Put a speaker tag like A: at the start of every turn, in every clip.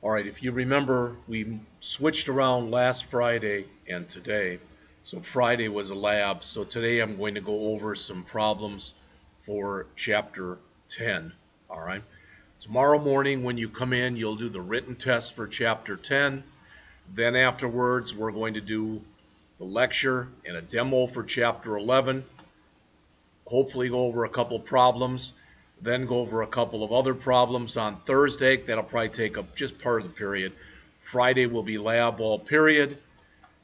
A: All right, if you remember, we switched around last Friday and today. So Friday was a lab, so today I'm going to go over some problems for Chapter 10. All right. Tomorrow morning when you come in, you'll do the written test for Chapter 10. Then afterwards, we're going to do the lecture and a demo for Chapter 11. Hopefully go over a couple problems. Then go over a couple of other problems on Thursday. That'll probably take up just part of the period. Friday will be lab all period.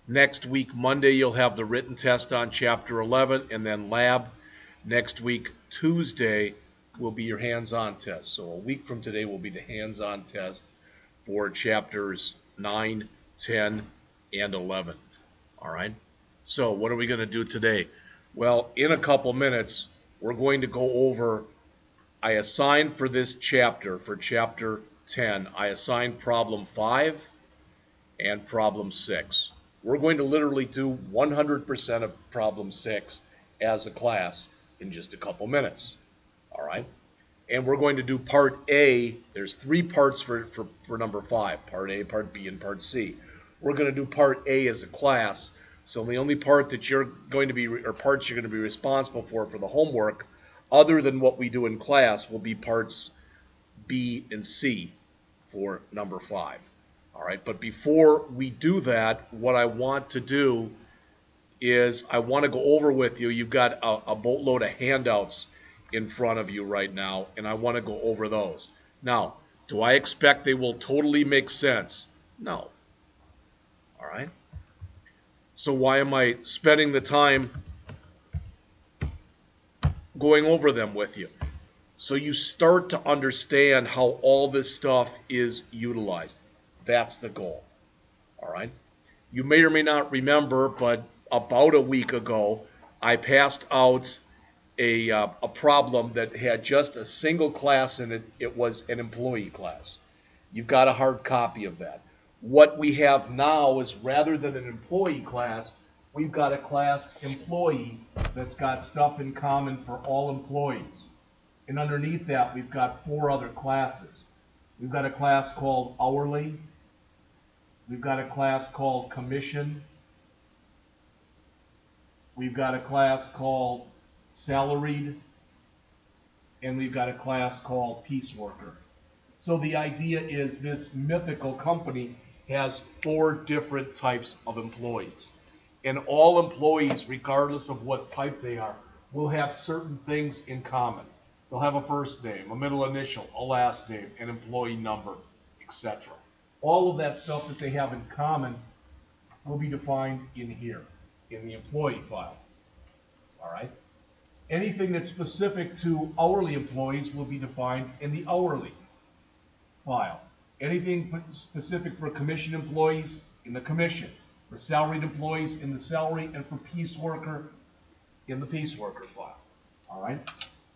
A: Next week, Monday, you'll have the written test on Chapter 11 and then lab. Next week, Tuesday, will be your hands-on test. So a week from today will be the hands-on test for Chapters 9, 10, and 11. All right? So what are we going to do today? Well, in a couple minutes, we're going to go over, I assigned for this chapter, for Chapter 10, I assigned Problem 5 and Problem 6. We're going to literally do 100% of Problem 6 as a class in just a couple minutes. All right? And we're going to do Part A. There's 3 parts for number 5, Part A, Part B, and Part C. We're going to do Part A as a class. So the only part that you're going to be, or parts you're going to be responsible for the homework, other than what we do in class, will be Parts B and C for number 5. All right, but before we do that, what I want to do is I want to go over with you. You've got a boatload of handouts in front of you right now, and I want to go over those. Now, do I expect they will totally make sense? No. All right. So why am I spending the time going over them with you? So you start to understand how all this stuff is utilized. That's the goal. All right. You may or may not remember, but about a week ago, I passed out a problem that had just a single class in it. It was an employee class. You've got a hard copy of that. What we have now is, rather than an employee class, we've got a class employee that's got stuff in common for all employees. And underneath that, we've got 4 other classes. We've got a class called hourly. We've got a class called commission. We've got a class called salaried. And we've got a class called piece worker. So the idea is this mythical company has 4 different types of employees. And all employees, regardless of what type they are, will have certain things in common. They'll have a first name, a middle initial, a last name, an employee number, etc. All of that stuff that they have in common will be defined in here, in the employee file. All right? Anything that's specific to hourly employees will be defined in the hourly file. Anything specific for commission employees in the commission, for salaried employees in the salary, and for piece worker in the piece worker file. All right?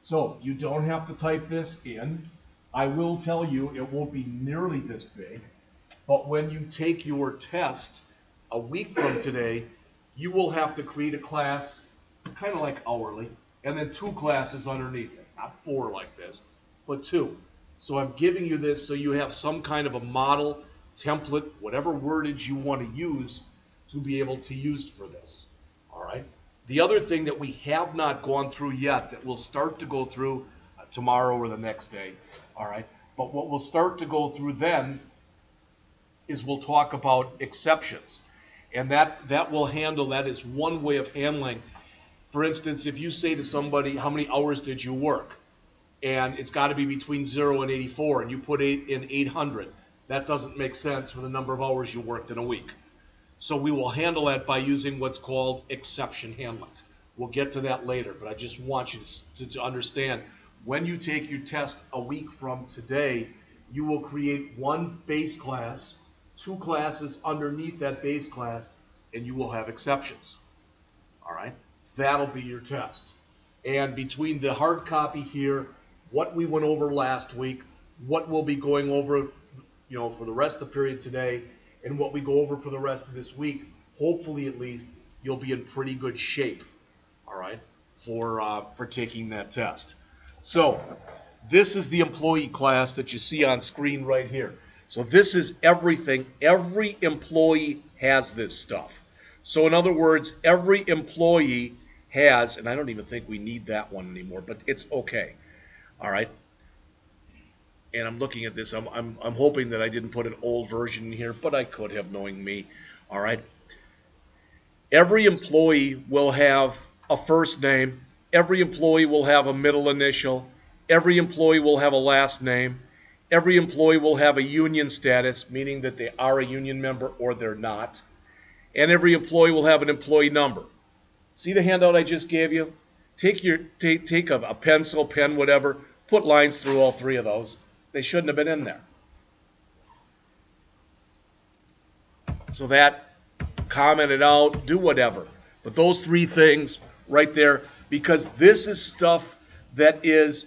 A: So you don't have to type this in. I will tell you it won't be nearly this big, but when you take your test a week from today, you will have to create a class kind of like hourly, and then 2 classes underneath it. Not 4 like this, but 2. So I'm giving you this so you have some kind of a model, template, whatever wordage you want to use to be able to use for this. All right. The other thing that we have not gone through yet that we'll start to go through tomorrow or the next day. All right. But what we'll start to go through then is we'll talk about exceptions. And that will handle, that is one way of handling. For instance, if you say to somebody, how many hours did you work? And it's got to be between 0 and 84, and you put in 800. That doesn't make sense for the number of hours you worked in a week. So we will handle that by using what's called exception handling. We'll get to that later, but I just want you to understand, when you take your test a week from today, you will create 1 base class, 2 classes underneath that base class, and you will have exceptions. All right? That'll be your test. And between the hard copy here, what we went over last week, what we'll be going over, for the rest of the period today, and what we go over for the rest of this week, hopefully at least you'll be in pretty good shape, all right, for taking that test. So this is the employee class that you see on screen right here. So this is everything. Every employee has this stuff. So in other words, every employee has, and I don't even think we need that one anymore, but it's okay. All right. And I'm looking at this. I'm hoping that I didn't put an old version in here, but I could have, knowing me. All right. Every employee will have a first name. Every employee will have a middle initial. Every employee will have a last name. Every employee will have a union status, meaning that they are a union member or they're not. And every employee will have an employee number. See the handout I just gave you? Take a pencil, pen, whatever, put lines through all three of those. They shouldn't have been in there. So that, comment it out, do whatever. But those three things right there, because this is stuff that is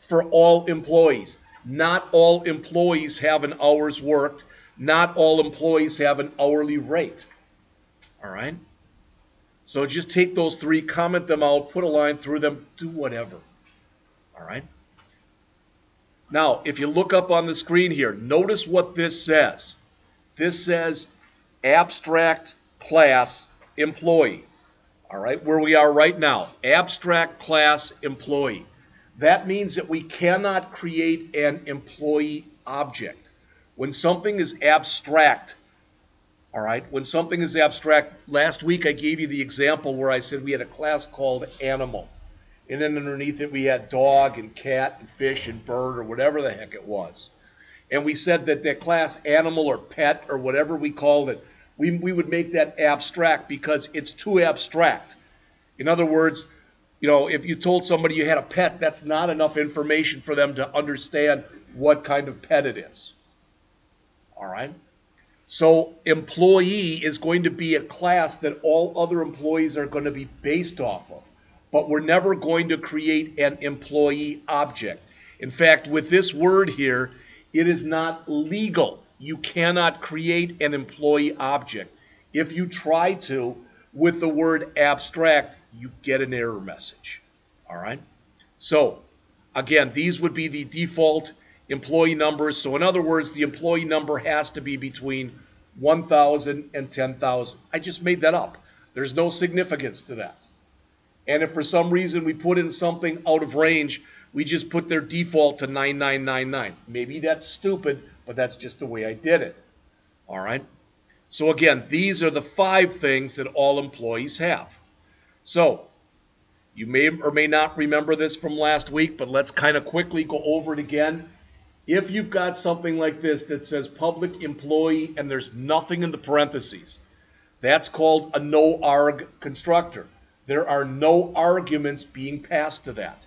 A: for all employees. Not all employees have an hours worked. Not all employees have an hourly rate. All right? So just take those three, comment them out, put a line through them, do whatever. All right? Now, if you look up on the screen here, notice what this says. This says abstract class employee. All right, where we are right now, abstract class employee. That means that we cannot create an employee object. When something is abstract, all right, when something is abstract, last week I gave you the example where I said we had a class called animal. And then underneath it we had dog and cat and fish and bird or whatever the heck it was. And we said that that class animal or pet or whatever we called it, we would make that abstract because it's too abstract. In other words, you know, if you told somebody you had a pet, that's not enough information for them to understand what kind of pet it is. All right? So employee is going to be a class that all other employees are going to be based off of. But we're never going to create an employee object. In fact, with this word here, it is not legal. You cannot create an employee object. If you try to, with the word abstract, you get an error message. All right? So, again, these would be the default employee numbers. So, in other words, the employee number has to be between 1,000 and 10,000. I just made that up. There's no significance to that. And if for some reason we put in something out of range, we just put their default to 9999. Maybe that's stupid, but that's just the way I did it. All right? So again, these are the 5 things that all employees have. So, you may or may not remember this from last week, but let's kind of quickly go over it again. If you've got something like this that says public employee and there's nothing in the parentheses, that's called a no-arg constructor. There are no arguments being passed to that.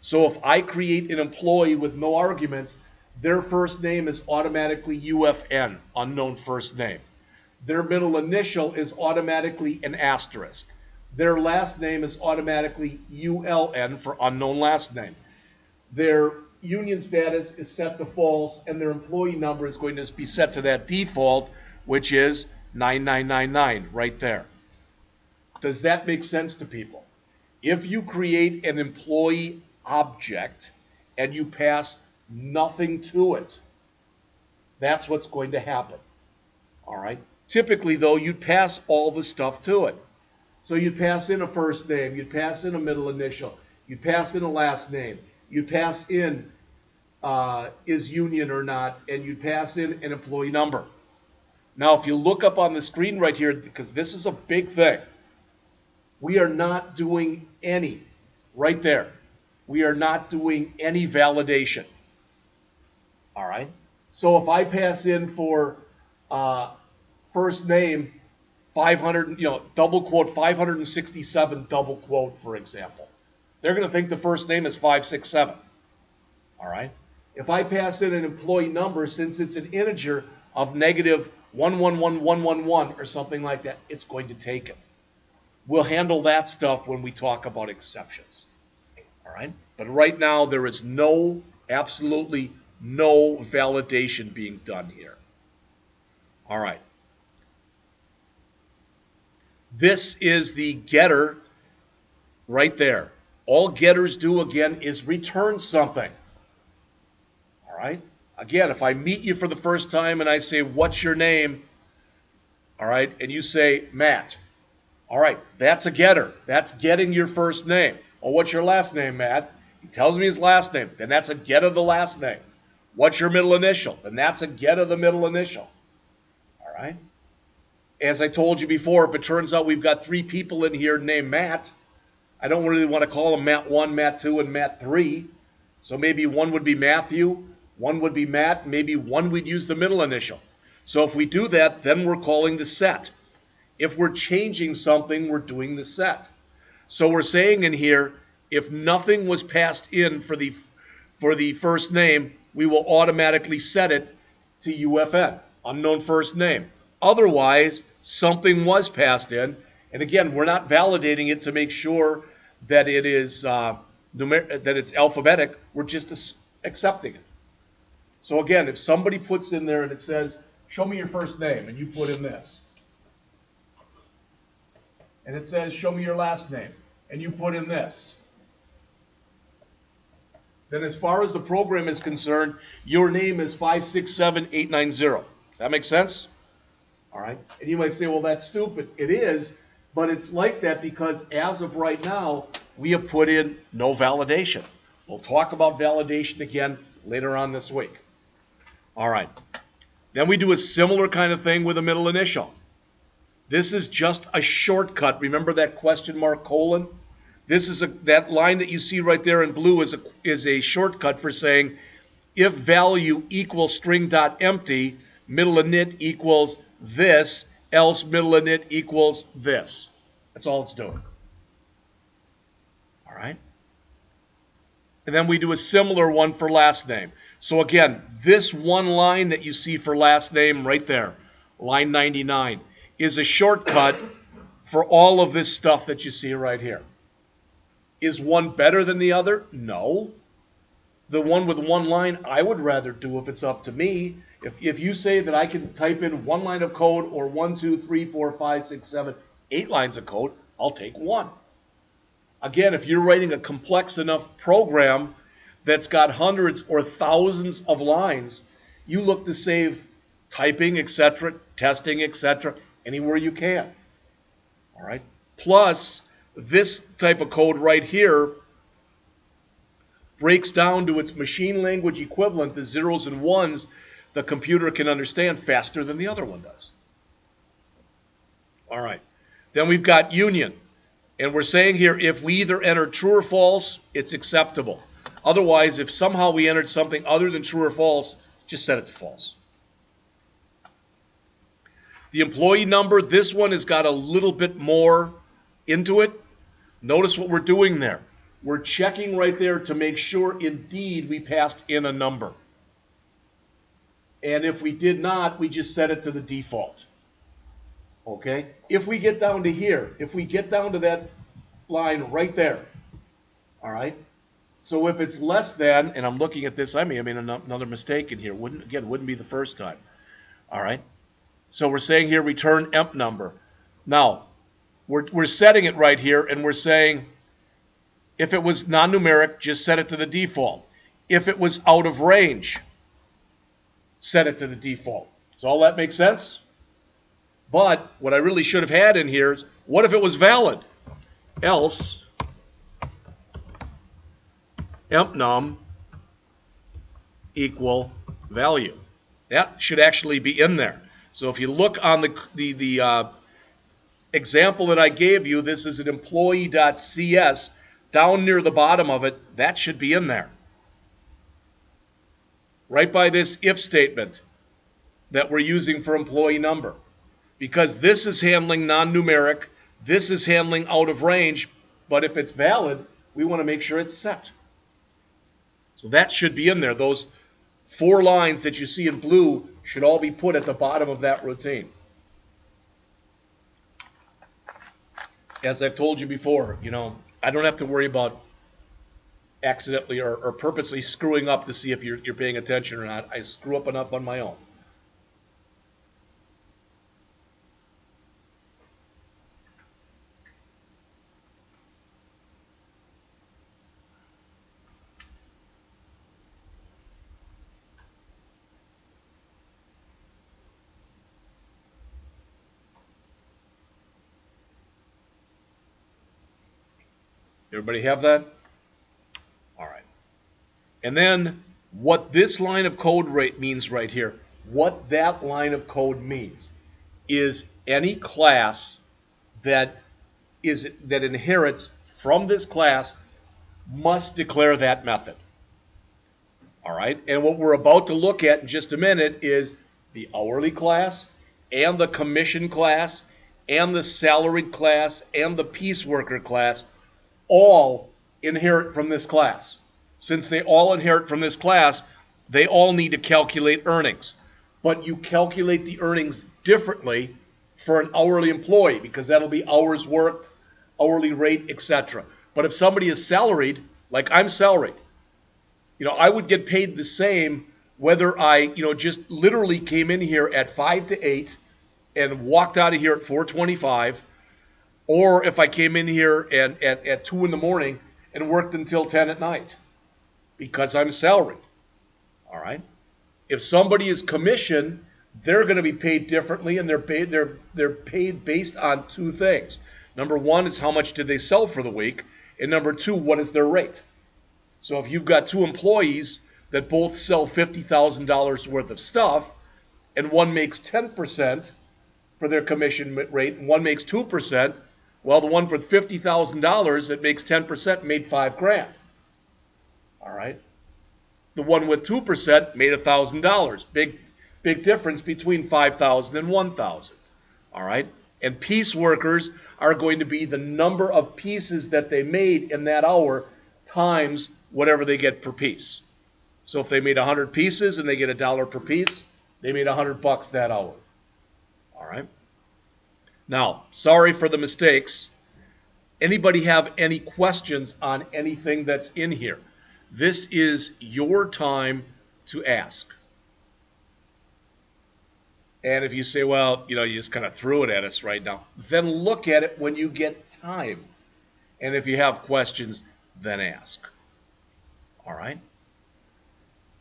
A: So if I create an employee with no arguments, their first name is automatically UFN, unknown first name. Their middle initial is automatically an asterisk. Their last name is automatically ULN for unknown last name. Their union status is set to false, and their employee number is going to be set to that default, which is 9999 right there. Does that make sense to people? If you create an employee object and you pass nothing to it, that's what's going to happen. All right? Typically, though, you'd pass all the stuff to it. So you'd pass in a first name, you'd pass in a middle initial, you'd pass in a last name, you'd pass in is union or not, and you'd pass in an employee number. Now, if you look up on the screen right here, because this is a big thing, we are not doing any, right there, we are not doing any validation. All right? So if I pass in for first name 500, double quote 567 double quote, for example, they're going to think the first name is 567. All right? If I pass in an employee number, since it's an integer of negative 111111 or something like that, it's going to take it. We'll handle that stuff when we talk about exceptions. All right? But right now, there is absolutely no validation being done here. All right. This is the getter right there. All getters do, again, is return something. All right? Again, if I meet you for the first time and I say, what's your name? All right, and you say, Matt. All right, that's a getter. That's getting your first name. Well, what's your last name, Matt? He tells me his last name. Then that's a get of the last name. What's your middle initial? Then that's a get of the middle initial. All right? As I told you before, if it turns out we've got 3 people in here named Matt, I don't really want to call them Matt 1, Matt 2, and Matt 3. So maybe one would be Matthew, one would be Matt, maybe one we'd use the middle initial. So if we do that, then we're calling the set. If we're changing something, we're doing the set. So we're saying in here, if nothing was passed in for the first name, we will automatically set it to UFN, unknown first name. Otherwise, something was passed in, and again, we're not validating it to make sure that it is that it's alphabetic. We're just accepting it. So again, if somebody puts in there and it says, "Show me your first name," and you put in this, and it says, "Show me your last name," and you put in this, then as far as the program is concerned, your name is 567890. That makes sense? All right. And you might say, well, that's stupid. It is, but it's like that because as of right now, we have put in no validation. We'll talk about validation again later on this week. All right. Then we do a similar kind of thing with a middle initial. This is just a shortcut. Remember that question mark colon? This is that line that you see right there in blue is a shortcut for saying if value equals string dot empty, middle init equals this, else middle init equals this. That's all it's doing. All right? And then we do a similar one for last name. So again, this one line that you see for last name right there, line 99, is a shortcut for all of this stuff that you see right here. Is one better than the other? No. The one with one line I would rather do if it's up to me. If you say that I can type in one line of code or 1, 2, 3, 4, 5, 6, 7, 8 lines of code, I'll take one. Again, if you're writing a complex enough program that's got hundreds or thousands of lines, you look to save typing, etc., testing, etc., anywhere you can. All right? Plus, this type of code right here breaks down to its machine language equivalent, the zeros and ones the computer can understand faster than the other one does. All right. Then we've got union. And we're saying here if we either enter true or false, it's acceptable. Otherwise, if somehow we entered something other than true or false, just set it to false. The employee number, this one has got a little bit more into it. Notice what we're doing there. We're checking right there to make sure indeed we passed in a number. And if we did not, we just set it to the default. Okay? If we get down to here, if we get down to that line right there, all right? So if it's less than, and I'm looking at this, I may have made another mistake in here. Wouldn't be the first time. All right? So we're saying here return emp number. Now, we're setting it right here, and we're saying if it was non-numeric, just set it to the default. If it was out of range, set it to the default. Does all that make sense? But what I really should have had in here is, what if it was valid? Else, empnum equal value. That should actually be in there. So if you look on the example that I gave you, this is an employee.cs. Down near the bottom of it, that should be in there. Right by this if statement that we're using for employee number. Because this is handling non-numeric, this is handling out of range, but if it's valid, we want to make sure it's set. So that should be in there. Those 4 lines that you see in blue should all be put at the bottom of that routine. As I've told you before, I don't have to worry about accidentally or purposely screwing up to see if you're paying attention or not. I screw up enough on my own. Everybody have that? All right. And then what this line of code means right here, what that line of code means is any class that inherits from this class must declare that method. All right, and what we're about to look at in just a minute is the hourly class and the commission class and the salaried class and the piece worker class all inherit from this class. Since they all inherit from this class, they all need to calculate earnings. But you calculate the earnings differently for an hourly employee because that'll be hours worked, hourly rate, etc. But if somebody is salaried, like I'm salaried, I would get paid the same whether I, just literally came in here at 5 to 8 and walked out of here at 4:25, or if I came in here and at 2 in the morning and worked until 10 at night, because I'm salaried. All right. If somebody is commissioned, they're going to be paid differently, and they're paid based on two things. Number one is how much did they sell for the week, and number two, what is their rate? So if you've got two employees that both sell $50,000 worth of stuff, and one makes 10% for their commission rate, and one makes 2%, well, the one for $50,000 that makes 10% made $5,000. All right. The one with 2% made $1,000. Big difference between 5,000 and 1,000. All right. And piece workers are going to be the number of pieces that they made in that hour times whatever they get per piece. So if they made 100 pieces and they get $1 per piece, they made $100 that hour. All right. Now, sorry for the mistakes. Anybody have any questions on anything that's in here? This is your time to ask. And if you say, well, you just kind of threw it at us right now, then look at it when you get time. And if you have questions, then ask. All right?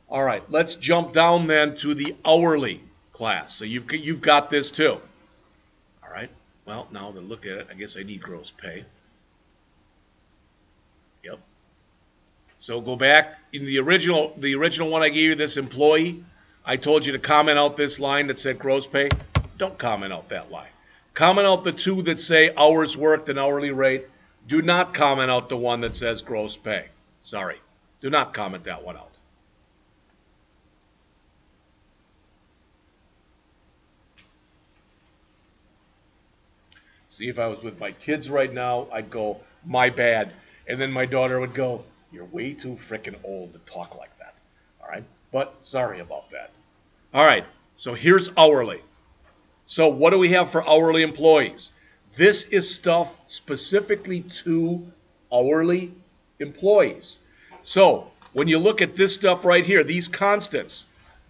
A: All right, let's jump down then to the hourly class. So you've got this too. All right? Well, now to look at it, I guess I need gross pay. Yep. So go back in the original one I gave you, this employee. I told you to comment out this line that said gross pay. Don't comment out that line. Comment out the two that say hours worked and hourly rate. Do not comment out the one that says gross pay. Sorry. Do not comment that one out. See, if I was with my kids right now, I'd go, my bad. And then my daughter would go, you're way too frickin' old to talk like that. All right? But sorry about that. All right, so here's hourly. So what do we have for hourly employees? This is stuff specifically to hourly employees. So when you look at this stuff right here, these constants,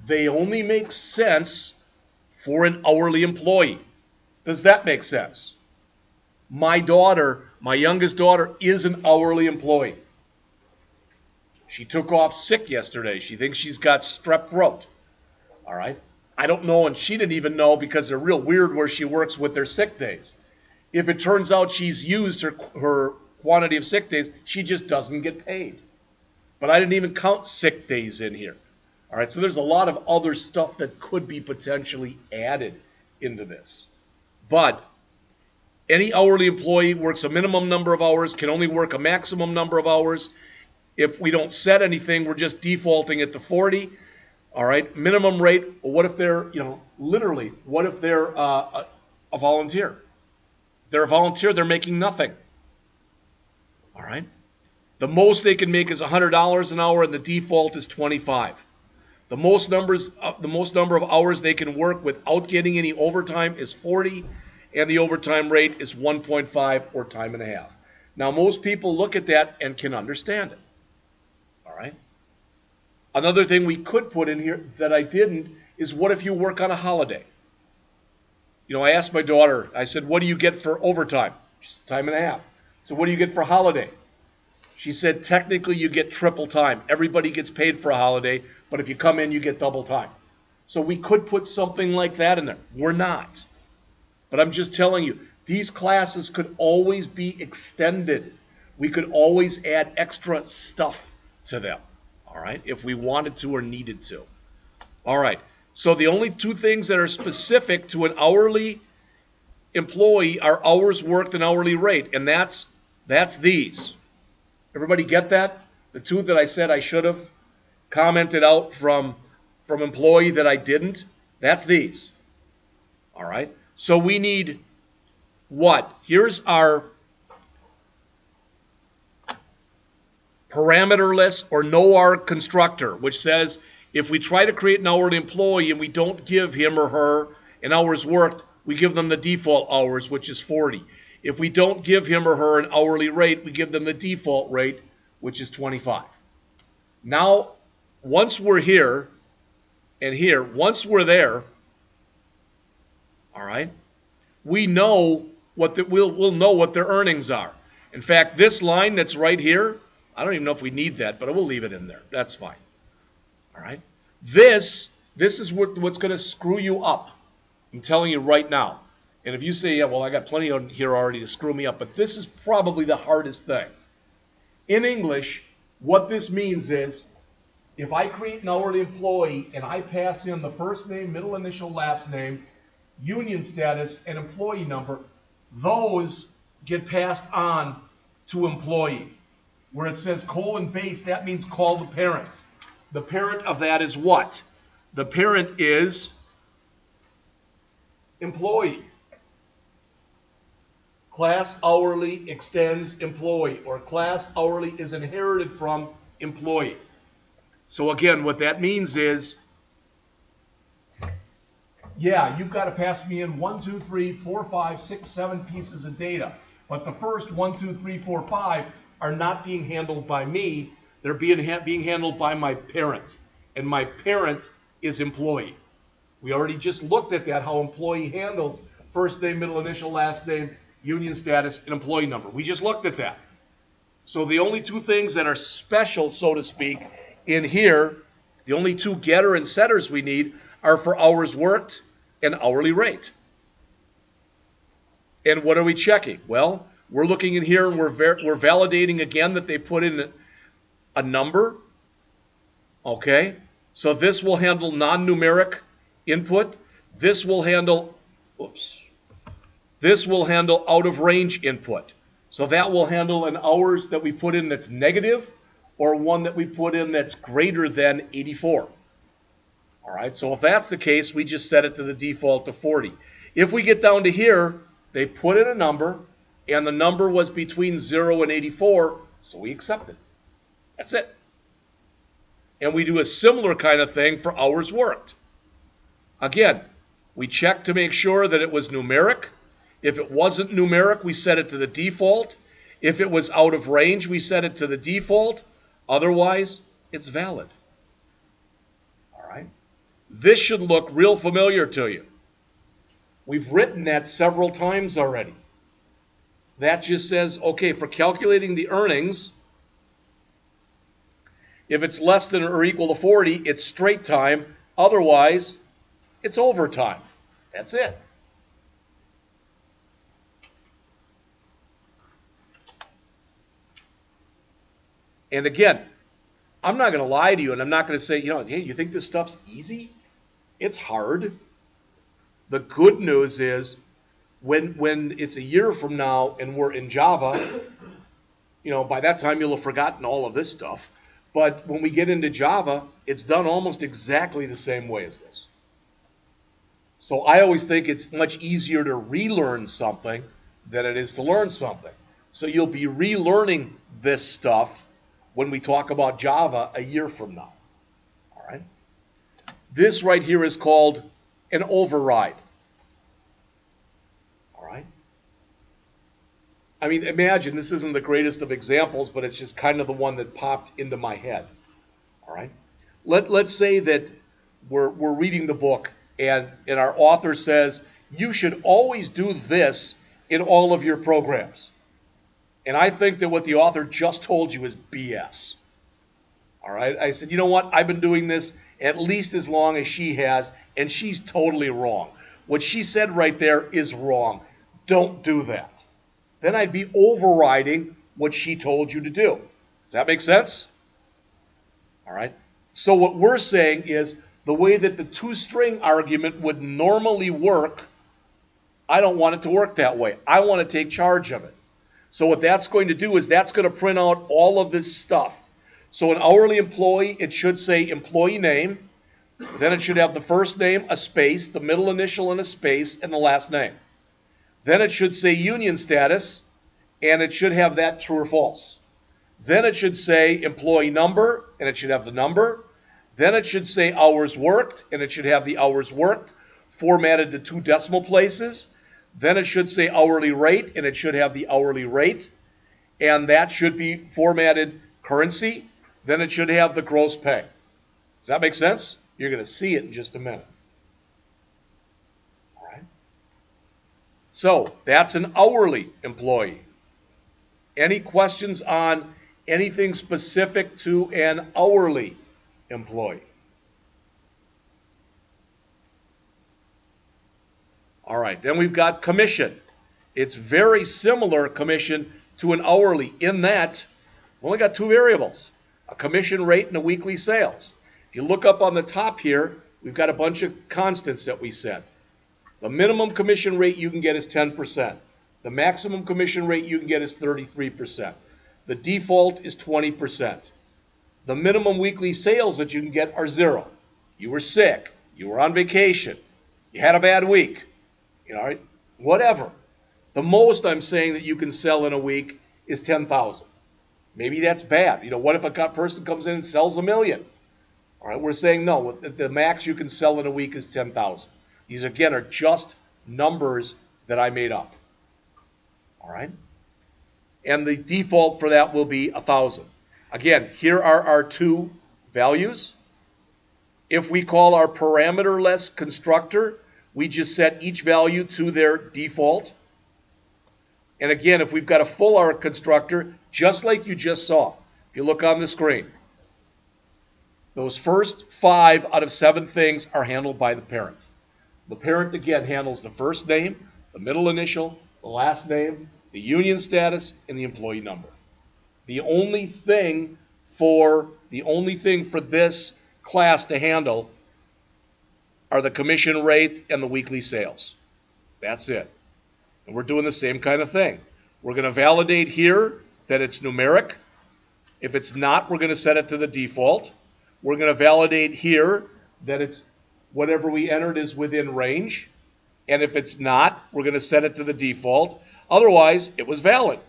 A: they only make sense for an hourly employee. Does that make sense? My daughter, my youngest daughter, is an hourly employee. She took off sick yesterday. She thinks she's got strep throat. All right? I don't know, and she didn't even know because they're real weird where she works with their sick days. If it turns out she's used her quantity of sick days, she just doesn't get paid. But I didn't even count sick days in here. All right? So there's a lot of other stuff that could be potentially added into this. But any hourly employee works a minimum number of hours, can only work a maximum number of hours. If we don't set anything, we're just defaulting it to 40. All right, minimum rate. Well, what if they're, literally, what if they're a volunteer? They're a volunteer, they're making nothing. All right. The most they can make is $100 an hour, and the default is 25. The most number of hours they can work without getting any overtime is 40, and the overtime rate is 1.5 or time and a half. Now, most people look at that and can understand it. All right. Another thing we could put in here that I didn't is what if you work on a holiday? I asked my daughter, I said, what do you get for overtime? She said, time and a half. So what do you get for holiday? She said, technically you get triple time. Everybody gets paid for a holiday, but if you come in, you get double time. So we could put something like that in there. We're not. But I'm just telling you, these classes could always be extended. We could always add extra stuff to them, all right, if we wanted to or needed to. All right, so the only two things that are specific to an hourly employee are hours worked and hourly rate, and that's these. Everybody get that? The two that I said I should have commented out from employee that I didn't, that's these. All right, so we need what? Here's our parameterless or no-R constructor, which says if we try to create an hourly employee and we don't give him or her an hours worked, we give them the default hours, which is 40. If we don't give him or her an hourly rate, we give them the default rate, which is 25. Now, once we're here and here, once we're there, all right, we know what we'll know what their earnings are. In fact, this line that's right here, I don't even know if we need that, but we'll leave it in there. That's fine. All right. This is what's going to screw you up. I'm telling you right now. And if you say, yeah, well, I got plenty on here already to screw me up, but this is probably the hardest thing. In English, what this means is if I create an hourly employee and I pass in the first name, middle initial, last name, union status, and employee number, those get passed on to employee. Where it says :base, that means call the parent. The parent of that is what? The parent is employee. Class hourly extends employee, or class hourly is inherited from employee. So again, what that means is, yeah, you've got to pass me in 1, 2, 3, 4, 5, 6, 7 pieces of data. But the first 1, 2, 3, 4, 5 are not being handled by me. They're being handled by my parent. And my parent is employee. We already just looked at that, how employee handles first name, middle initial, last name, union status, and employee number. We just looked at that. So the only two things that are special, so to speak, in here, the only two getter and setters we need are for hours worked and hourly rate. And what are we checking? Well, we're looking in here and we're validating again that they put in a number. Okay, so this will handle non-numeric input. This will handle, this will handle out of range input. So that will handle an hours that we put in that's negative or one that we put in that's greater than 84. All right, so if that's the case, we just set it to the default to 40. If we get down to here, they put in a number, and the number was between 0 and 84, so we accept it. That's it. And we do a similar kind of thing for hours worked. Again, we check to make sure that it was numeric. If it wasn't numeric, we set it to the default. If it was out of range, we set it to the default. Otherwise, it's valid. All right? This should look real familiar to you. We've written that several times already. That just says, okay, for calculating the earnings, if it's less than or equal to 40, it's straight time. Otherwise, it's overtime. That's it. And again, I'm not going to lie to you, and I'm not going to say, hey, you think this stuff's easy? It's hard. The good news is when it's a year from now and we're in Java, by that time you'll have forgotten all of this stuff. But when we get into Java, it's done almost exactly the same way as this. So I always think it's much easier to relearn something than it is to learn something. So you'll be relearning this stuff when we talk about Java a year from now. All right? This right here is called an override. All right? I mean, imagine, this isn't the greatest of examples, but it's just kind of the one that popped into my head. All right? Let's say that we're reading the book and our author says, you should always do this in all of your programs. And I think that what the author just told you is BS. All right? I said, you know what? I've been doing this at least as long as she has, and she's totally wrong. What she said right there is wrong. Don't do that. Then I'd be overriding what she told you to do. Does that make sense? All right. So what we're saying is the way that the two-string argument would normally work, I don't want it to work that way. I want to take charge of it. So what that's going to do is that's going to print out all of this stuff. So an hourly employee, it should say employee name. Then it should have the first name, a space, the middle initial and a space, and the last name. Then it should say union status, and it should have that true or false. Then it should say employee number, and it should have the number. Then it should say hours worked, and it should have the hours worked formatted to 2 decimal places. Then it should say hourly rate, and it should have the hourly rate. And that should be formatted currency. Then it should have the gross pay. Does that make sense? You're going to see it in just a minute. All right. So that's an hourly employee. Any questions on anything specific to an hourly employee? All right, then we've got commission. It's very similar commission to an hourly in that we only got 2 variables, a commission rate and a weekly sales. If you look up on the top here, we've got a bunch of constants that we set. The minimum commission rate you can get is 10%. The maximum commission rate you can get is 33%. The default is 20%. The minimum weekly sales that you can get are 0. You were sick. You were on vacation. You had a bad week. You know, whatever. The most I'm saying that you can sell in a week is 10,000. Maybe that's bad. You know, what if a person comes in and sells $1 million? All right, we're saying no. The max you can sell in a week is 10,000. These again are just numbers that I made up. All right, and the default for that will be 1,000. Again, here are our 2 values. If we call our parameterless constructor, we just set each value to their default. And again, if we've got a full arc constructor, just like you just saw, if you look on the screen, those first 5 out of 7 things are handled by the parent. The parent, again, handles the first name, the middle initial, the last name, the union status, and the employee number. The only thing for this class to handle are the commission rate and the weekly sales. That's it. And we're doing the same kind of thing. We're going to validate here that it's numeric. If it's not, we're going to set it to the default. We're going to validate here that it's whatever we entered is within range. And if it's not, we're going to set it to the default. Otherwise, it was valid.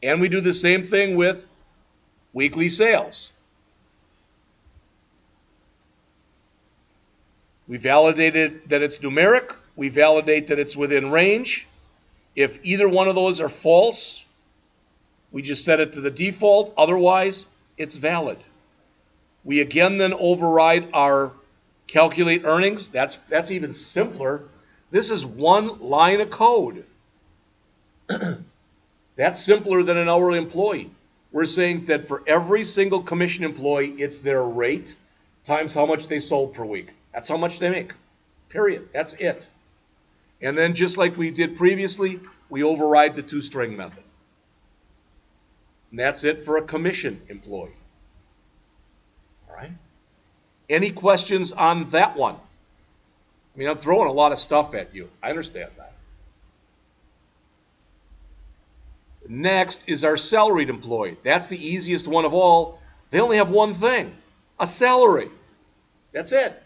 A: And we do the same thing with weekly sales. We validated that it's numeric. We validate that it's within range. If either one of those are false, we just set it to the default. Otherwise, it's valid. We again then override our calculate earnings. That's even simpler. This is one line of code. That's simpler than an hourly employee. We're saying that for every single commission employee, it's their rate times how much they sold per week. That's how much they make. Period. That's it. And then just like we did previously, we override the 2-string method. And that's it for a commission employee. All right? Any questions on that one? I mean, I'm throwing a lot of stuff at you. I understand that. Next is our salaried employee. That's the easiest one of all. They only have one thing, a salary. That's it.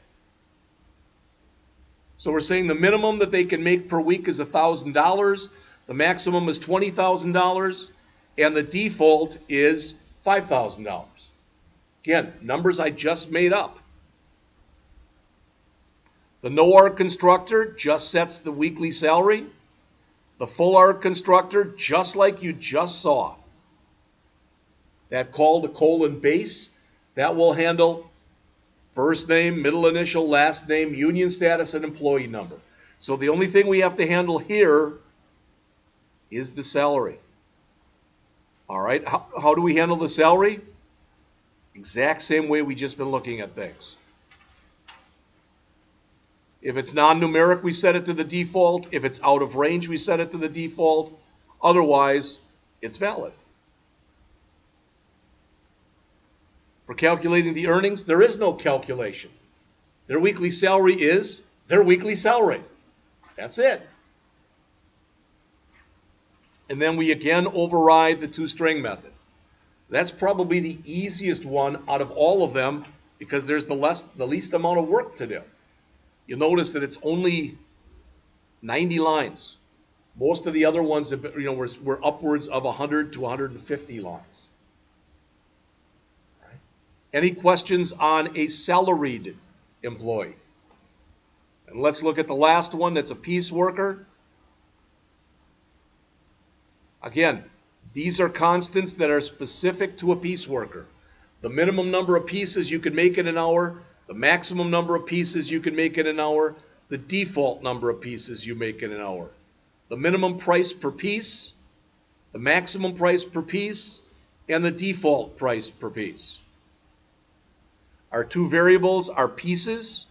A: So we're saying the minimum that they can make per week is $1,000. The maximum is $20,000. And the default is $5,000. Again, numbers I just made up. The no arc constructor just sets the weekly salary. The full arc constructor, just like you just saw. That call to colon base, that will handle first name, middle initial, last name, union status, and employee number. So the only thing we have to handle here is the salary. All right, how do we handle the salary? Exact same way we just been looking at things. If it's non-numeric, we set it to the default. If it's out of range, we set it to the default. Otherwise, it's valid. For calculating the earnings, there is no calculation. Their weekly salary is their weekly salary. That's it. And then we again override the two-string method. That's probably the easiest one out of all of them because there's the least amount of work to do. You'll notice that it's only 90 lines. Most of the other ones, were upwards of 100 to 150 lines. Right. Any questions on a salaried employee? And let's look at the last one. That's a piece worker. Again, these are constants that are specific to a piece worker. The minimum number of pieces you can make in an hour, the maximum number of pieces you can make in an hour, the default number of pieces you make in an hour. The minimum price per piece, the maximum price per piece, and the default price per piece. Our two variables are pieces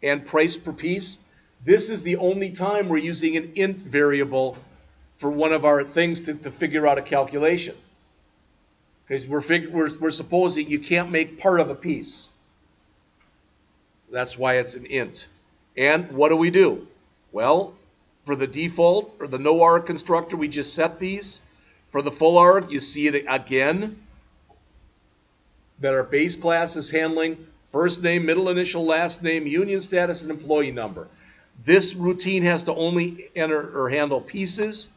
A: and price per piece. This is the only time we're using an int variable for one of our things to figure out a calculation. Because we're supposing you can't make part of a piece. That's why it's an int. And what do? Well, for the default or the no arg constructor, we just set these. For the full arg, you see it again. That our base class is handling first name, middle initial, last name, union status, and employee number. This routine has to only enter or handle pieces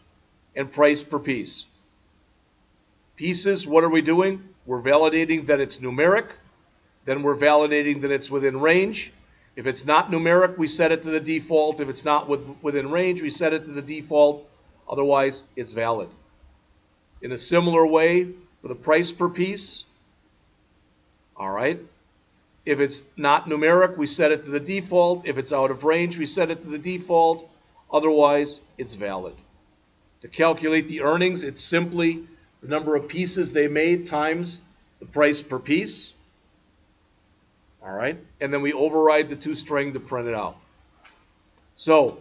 A: and price per piece. Pieces, what are we doing? We're validating that it's numeric. Then we're validating that it's within range. If it's not numeric, we set it to the default. If it's not within range, we set it to the default. Otherwise, it's valid. In a similar way, for the price per piece, all right, if it's not numeric, we set it to the default. If it's out of range, we set it to the default. Otherwise, it's valid. To calculate the earnings, it's simply the number of pieces they made times the price per piece. All right, and then we override the two-string to print it out. So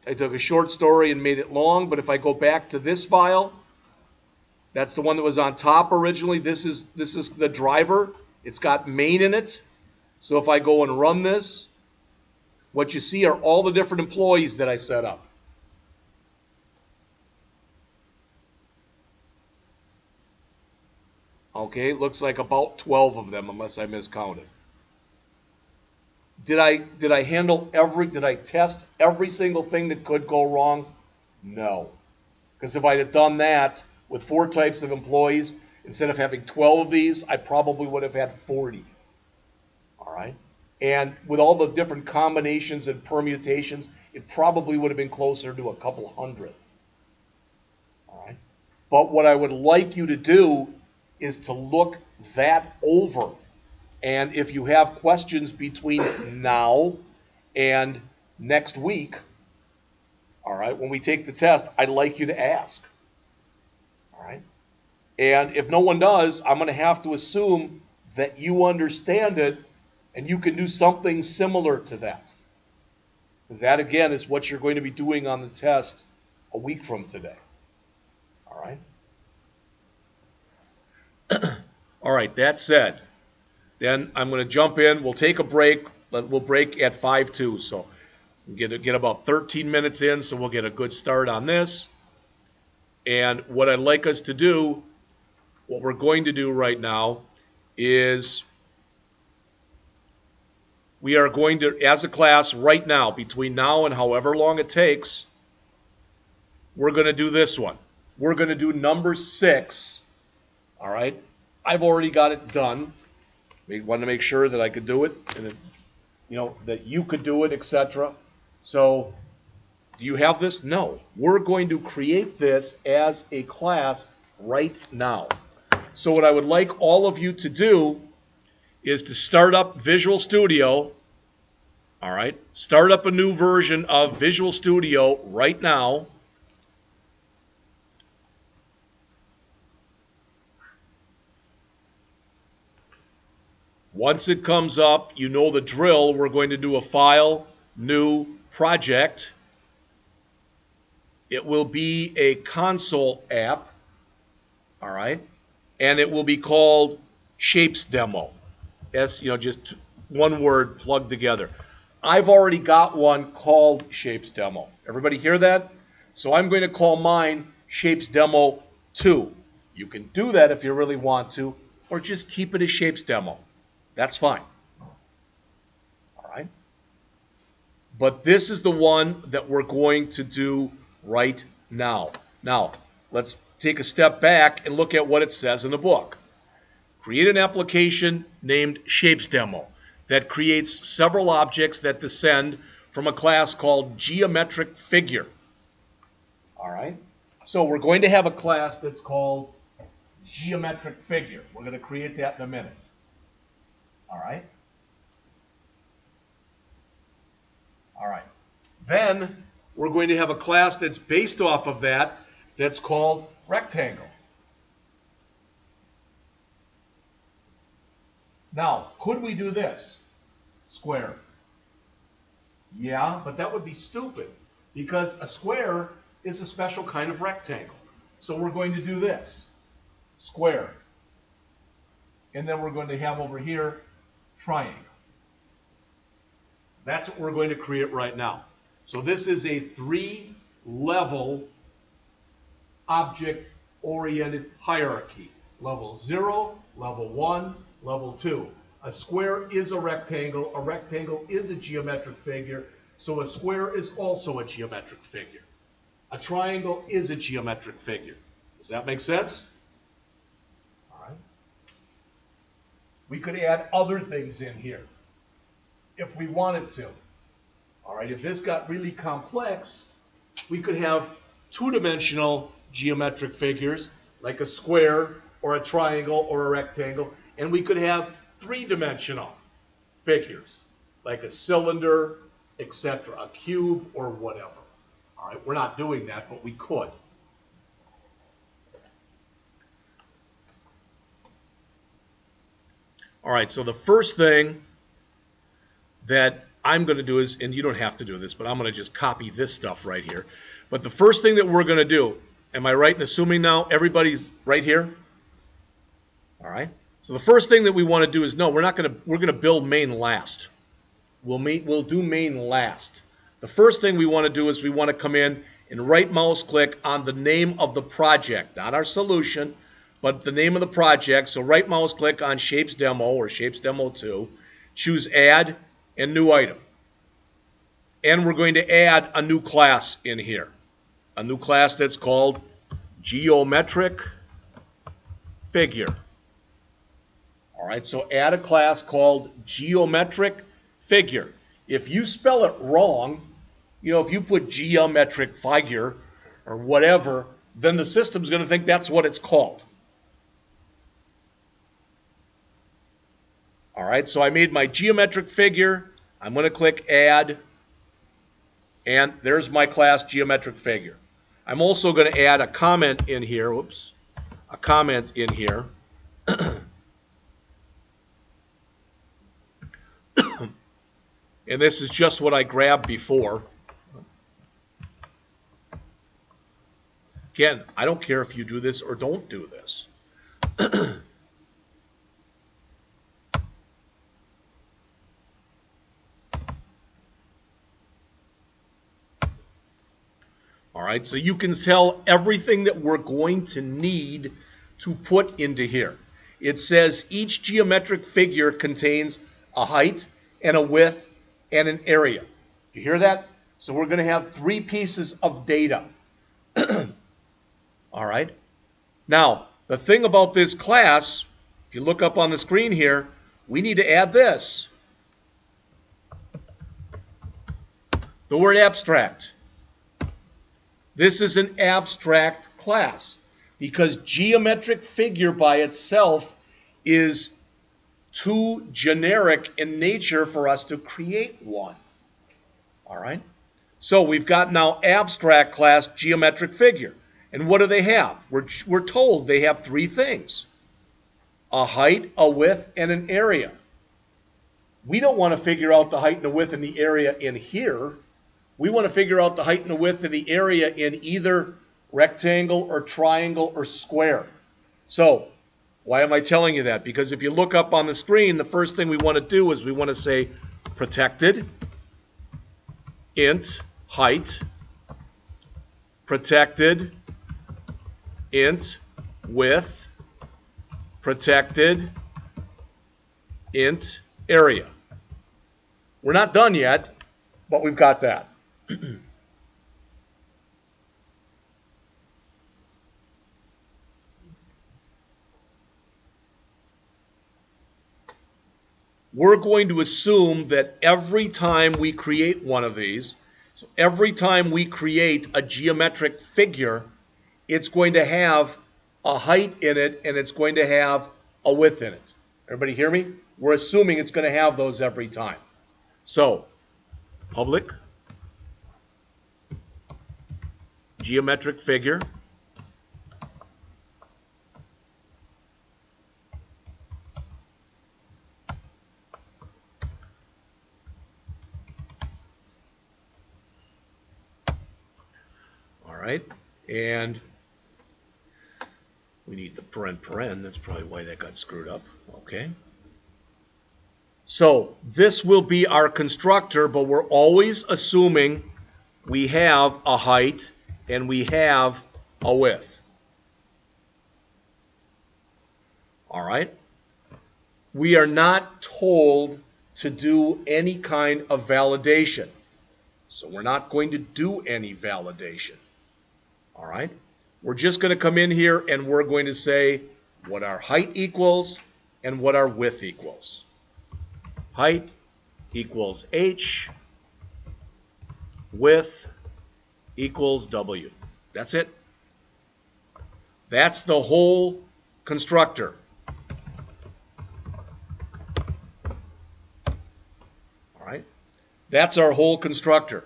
A: I took a short story and made it long, but if I go back to this file, that's the one that was on top originally. This is the driver. It's got main in it. So if I go and run this, what you see are all the different employees that I set up. Okay, looks like about 12 of them, unless I miscounted. Did I test every single thing that could go wrong? No. Because if I'd have done that with 4 types of employees, instead of having 12 of these, I probably would have had 40. All right? And with all the different combinations and permutations, it probably would have been closer to a couple hundred. All right? But what I would like you to do is to look that over. And if you have questions between now and next week, all right, when we take the test, I'd like you to ask. All right? And if no one does, I'm going to have to assume that you understand it and you can do something similar to that. Because that, again, is what you're going to be doing on the test a week from today. All right? All right, that said, then I'm going to jump in. We'll take a break, but we'll break at 5:02. So we'll get about 13 minutes in, so we'll get a good start on this. And what I'd like us to do, what we're going to do right now is we are going to, as a class right now, between now and however long it takes, we're going to do this one. We're going to do number 6. All right? I've already got it done. We wanted to make sure that I could do it, and that you could do it, etc. So, do you have this? No. We're going to create this as a class right now. So what I would like all of you to do is to start up Visual Studio. All right? Start up a new version of Visual Studio right now. Once it comes up, you know the drill. We're going to do a File, New, Project. It will be a console app. All right, and it will be called Shapes Demo. Just one word plugged together. I've already got one called Shapes Demo. Everybody hear that? So I'm going to call mine Shapes Demo 2. You can do that if you really want to, or just keep it as Shapes Demo. That's fine. All right? But this is the one that we're going to do right now. Now, let's take a step back and look at what it says in the book. Create an application named Shapes Demo that creates several objects that descend from a class called Geometric Figure. All right? So we're going to have a class that's called Geometric Figure. We're going to create that in a minute. All right? All right. Then we're going to have a class that's based off of that that's called Rectangle. Now, could we do this? Square. Yeah, but that would be stupid because a square is a special kind of rectangle. So we're going to do this. Square. And then we're going to have over here triangle. That's what we're going to create right now. So this is a 3-level object-oriented hierarchy. Level 0, level 1, level 2. A square is a rectangle is a geometric figure, so a square is also a geometric figure. A triangle is a geometric figure. Does that make sense? All right. We could add other things in here if we wanted to. All right, if this got really complex, we could have 2-dimensional geometric figures like a square or a triangle or a rectangle, and we could have 3-dimensional figures like a cylinder, etc., a cube or whatever. All right, we're not doing that, but we could. All right, so the first thing that I'm going to do is, and you don't have to do this, but I'm going to just copy this stuff right here. But the first thing that we're going to do, am I right in assuming now everybody's right here? All right. So the first thing that we want to do is, no, we're going to build main last. We'll do main last. The first thing we want to do is we want to come in and right mouse click on the name of the project, not our solution, but the name of the project. So right mouse click on Shapes Demo or Shapes Demo 2, choose Add and New Item. And we're going to add a new class in here. A new class that's called Geometric Figure. All right, so add a class called Geometric Figure. If you spell it wrong, if you put geometric figure or whatever, then the system's going to think that's what it's called. All right, so I made my geometric figure. I'm going to click Add, and there's my class Geometric Figure. I'm also going to add a comment in here. Whoops, a comment in here. And this is just what I grabbed before. Again, I don't care if you do this or don't do this. All right, so you can tell everything that we're going to need to put into here. It says each geometric figure contains a height and a width and an area. Do you hear that? So we're going to have 3 pieces of data. All right. Now, the thing about this class, if you look up on the screen here, we need to add this. The word abstract. This is an abstract class because geometric figure by itself is too generic in nature for us to create one. All right? So we've got now abstract class geometric figure. And what do they have? We're told they have 3 things. A height, a width, and an area. We don't want to figure out the height and the width and the area in here. We want to figure out the height and the width of the area in either rectangle or triangle or square. So, why am I telling you that? Because if you look up on the screen, the first thing we want to do is we want to say protected, int, height, protected, int, width, protected, int, area. We're not done yet, but we've got that. We're going to assume that every time we create one of these, so every time we create a geometric figure, it's going to have a height in it and it's going to have a width in it. Everybody hear me? We're assuming it's going to have those every time. So, public geometric figure. All right, and we need the paren. That's probably why that got screwed up. Okay. So this will be our constructor, but we're always assuming we have a height and we have a width. All right. We are not told to do any kind of validation. So we're not going to do any validation. All right. We're just going to come in here and we're going to say what our height equals and what our width equals. Height equals h, width equals w. That's it. That's the whole constructor. All right. That's our whole constructor.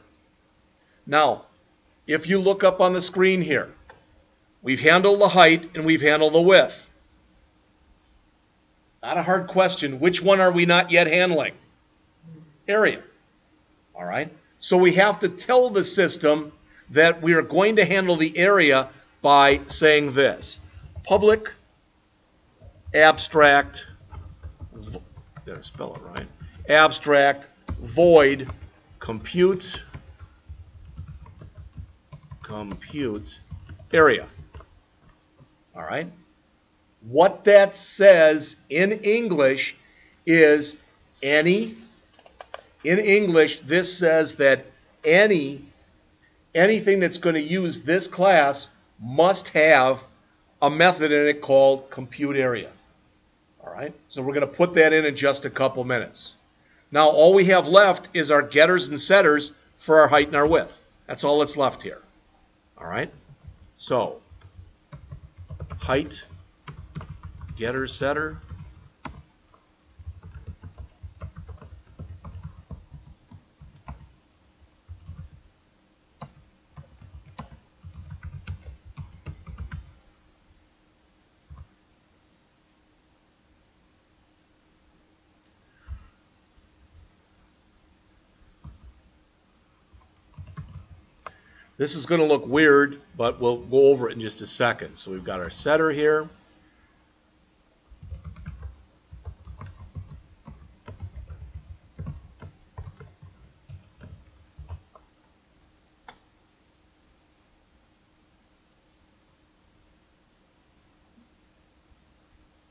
A: Now, if you look up on the screen here, we've handled the height and we've handled the width. Not a hard question. Which one are we not yet handling? Area. All right. So we have to tell the system that we are going to handle the area by saying this. Public abstract, did I spell it right? Abstract void compute area. All right. What that says in English is any. In English, this says that anything that's going to use this class must have a method in it called compute area. All right. So we're going to put that in just a couple minutes. Now all we have left is our getters and setters for our height and our width. That's all that's left here. All right. So height, getter, setter. This is going to look weird, but we'll go over it in just a second. So we've got our setter here.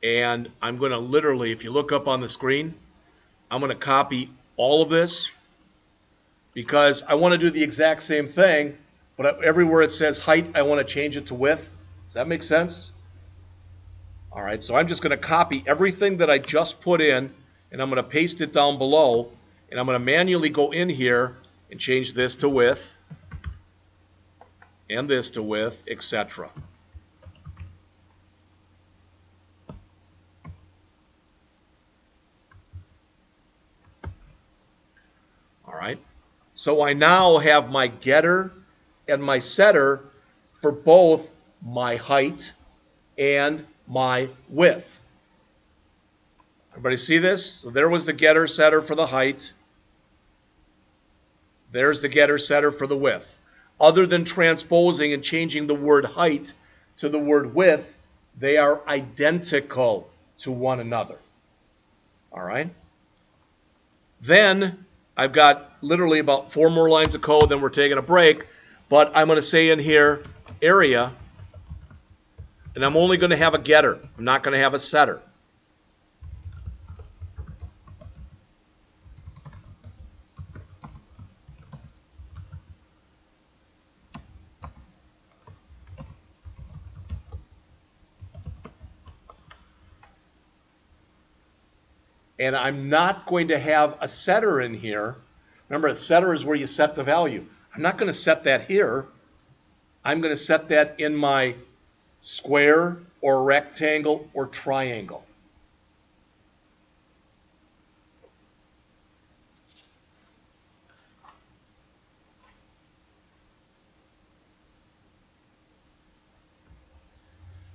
A: And I'm going to literally, if you look up on the screen, I'm going to copy all of this because I want to do the exact same thing, but everywhere it says height, I want to change it to width. Does that make sense? All right, so I'm just going to copy everything that I just put in, and I'm going to paste it down below, and I'm going to manually go in here and change this to width, and this to width, etc. All right, so I now have my getter and my setter for both my height and my width. Everybody see this? So there was the getter setter for the height. There's the getter setter for the width. Other than transposing and changing the word height to the word width, They are identical to one another. All right? Then I've got literally about 4 more lines of code, then we're taking a break. But I'm going to say in here, area, and I'm only going to have a getter. I'm not going to have a setter. And I'm not going to have a setter in here. Remember, a setter is where you set the value. I'm not going to set that here. I'm going to set that in my square or rectangle or triangle.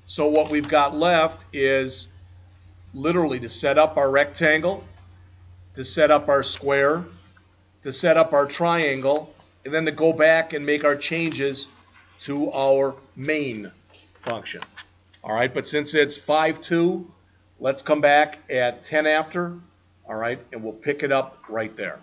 A: So what we've got left is literally to set up our rectangle, to set up our square, to set up our triangle, and then to go back and make our changes to our main function. All right, but since it's 5:02, let's come back at 10 after, all right, and we'll pick it up right there.